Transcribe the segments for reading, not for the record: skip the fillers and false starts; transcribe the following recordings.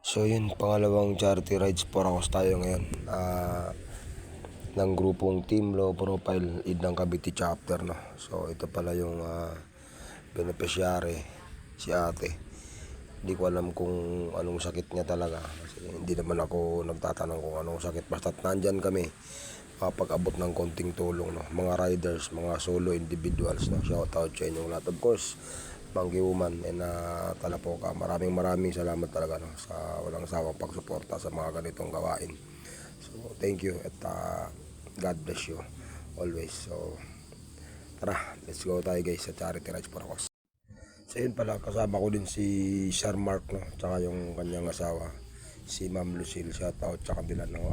So yun, pangalawang charity rides for Poracos tayo ngayon. Ng grupong Team Low Profile Idang Cavite Chapter, no. So ito pala yung beneficiary, si ate. Hindi ko alam kung anong sakit niya talaga kasi hindi naman ako nagtatanong kung anong sakit, basta't nandyan kami kapag-abot ng konting tulong, no. Mga riders, mga solo individuals, no. Shout out sa inyong lahat. Of course, Monkey Woman and Talapoka, maraming salamat talaga, no, sa walang sawang pagsuporta sa mga ganitong gawain. So thank you at God bless you always. So tara, let's go tayo guys sa charity rides for Poracos. So yun pala, kasama ko din si Sir Mark, no, tsaka yung kanyang asawa si Ma'am Lucille. Shout out sa kanila, no.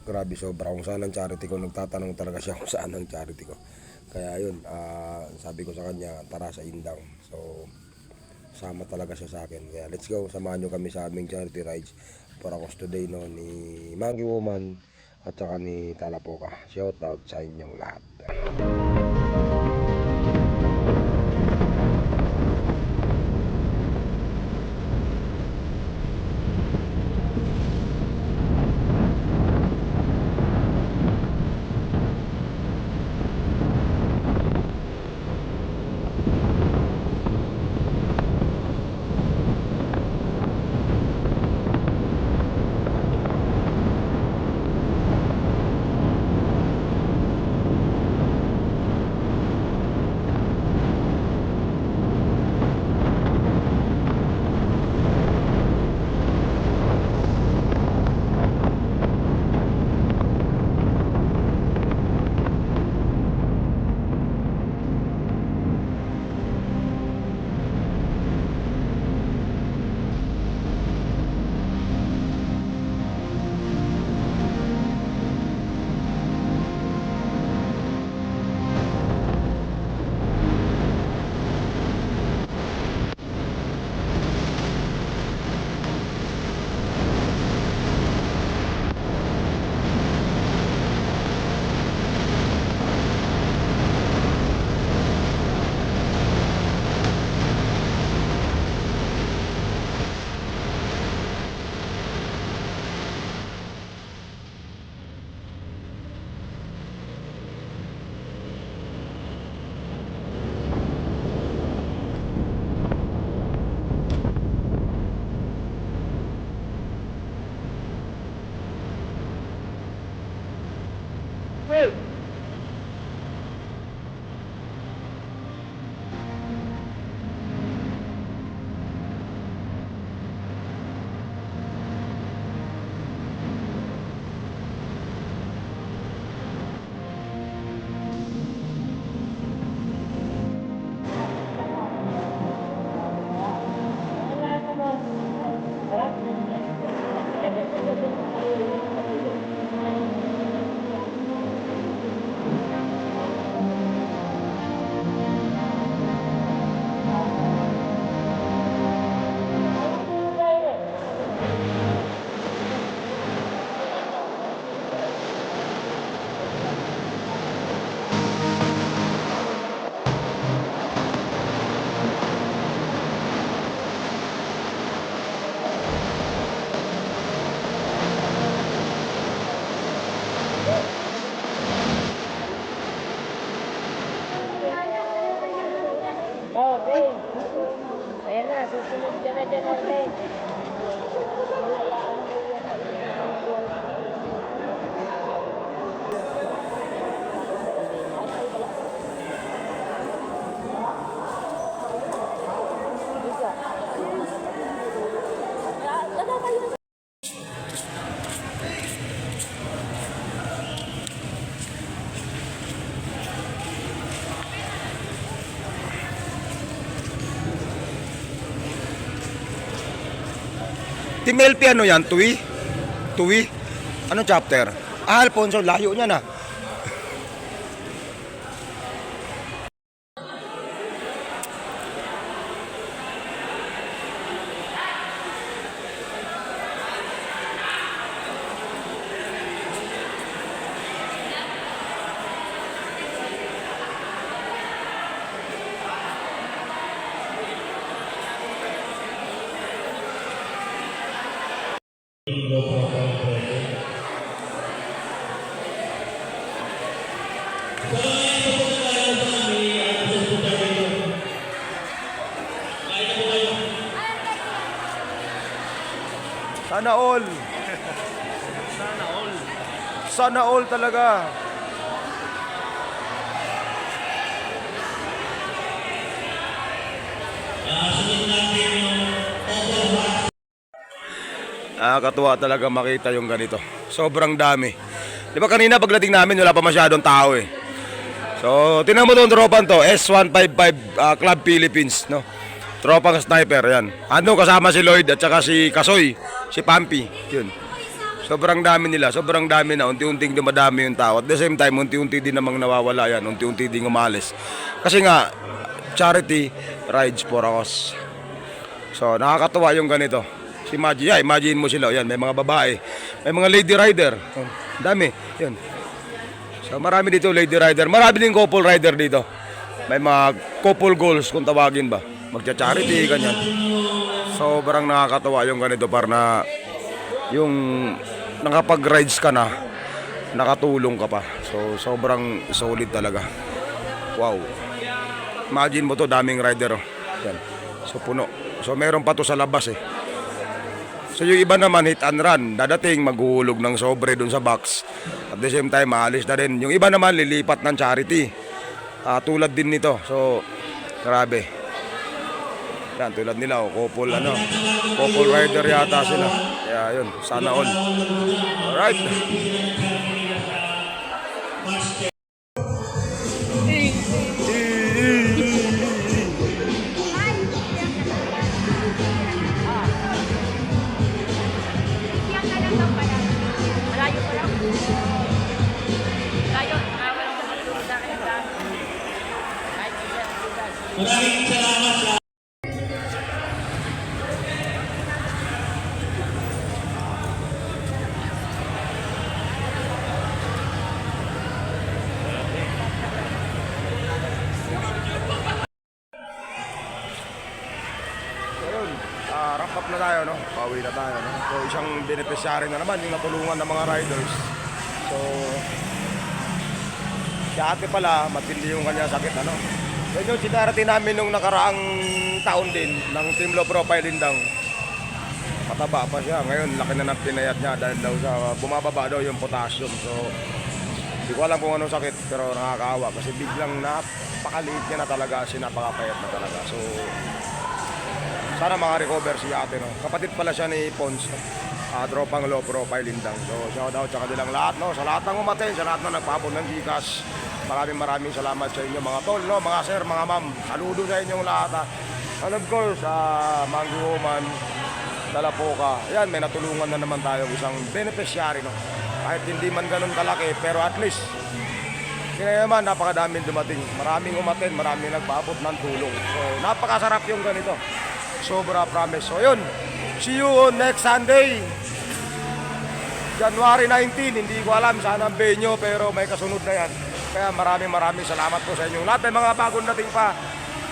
Grabe, sobra kung saan ang charity ko. Nagtatanong talaga siya kung saan ang charity ko. Kaya yun, sabi ko sa kanya, tara sa Indang. So, sama talaga siya sa akin. Kaya let's go, samahan nyo kami sa aming charity rides for Poracos today, no, ni Monkey Woman at saka ni Talapoka. Shout out sa inyong lahat. Ayan na, susunod ka na dyan ulit. Team LP ano yan? Tuwi? Tuwi? Anong chapter? Alfonso, layo niya na. Sana all. Sana all talaga. Nakakatuwa talaga makita yung ganito. Sobrang dami. Di ba kanina pagdating namin wala pa masyadong tao eh. So, tinan mo itong tropan to, S155 Club Philippines, no? Tropang sniper, yan. Ano, kasama si Lloyd at saka si Kasoy, si Pampi, yun. Sobrang dami nila, sobrang dami na, unti-unting dumadami yung tao. At the same time, unti-unti din namang nawawala yan, unti-unti din umalis. Kasi nga, charity rides for a cause. So, nakakatuwa yung ganito. Si imagine mo sila, yan, may mga babae, may mga lady rider, dami, yun. So, marami dito lady rider, marami din couple rider dito. May mga couple goals kung tawagin ba, magcha-charity, ganyan. Sobrang nakakatuwa yung ganito para na yung nakapag-rides ka na, nakatulong ka pa. So, sobrang solid talaga. Wow. Imagine mo to, daming rider. Oh. Yan. So, puno. So, meron pa to sa labas eh. So, yung iba naman, hit and run. Dadating, maghuhulog ng sobre dun sa box. At the same time, maalis na din. Yung iba naman, lilipat ng charity. Tulad din nito. So, grabe. Yan, tulad nila, couple, couple rider yata sila. Kaya yun, sana all. Alright. Malayo pa lang. Malayo. Walang matulog sa akin. Kahit isa. Wrap up na tayo, no? Pauwi na tayo, no? So, isang beneficiary na naman yung natulungan ng mga riders. So, si ate pala, matindi yung kanya sakit, ano? Yan yung sinarati namin nung nakaraang taon din ng Team Low Profile Lindang. Pataba pa siya. Ngayon, laki na ng pinayat niya dahil daw sa bumababa daw yung potassium. So, hindi ko alam kung anong sakit, pero nakakaawa kasi biglang napakaliit niya na talaga, sinapakapayat na talaga. So, sana maka-recover si ate, no? Kapatid pala siya ni Pons, no? Tropang low profile Lindang. So, shout out sa kanilang lahat, no? Sa lahat ng umaten, sa lahat na nagpapon ng Gcash. Maraming salamat sa inyo mga tol, no? Mga sir, mga ma'am. Saludo sa inyong lahat, ha? And of course, Mangi Woman, Dalapoka. Ayan, may natulungan na naman tayo isang beneficiary, no? Kahit hindi man ganun kalaki, pero at least kaya naman, napakadaming dumating. Maraming umaten, maraming nagpaabot ng tulong. So, napakasarap yung ganito. Sobra, promise. So, yun. See you on next Sunday. January 19. Hindi ko alam saan ang venue, pero may kasunod na yan. Kaya maraming salamat po sa inyong lahat. May mga bagong dating pa.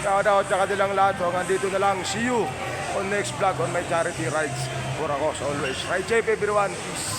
Shout out sa kanilang lahat. So, hanggang dito na lang. See you on next vlog on my charity rides. For ako, always. Ride safe, everyone. Peace.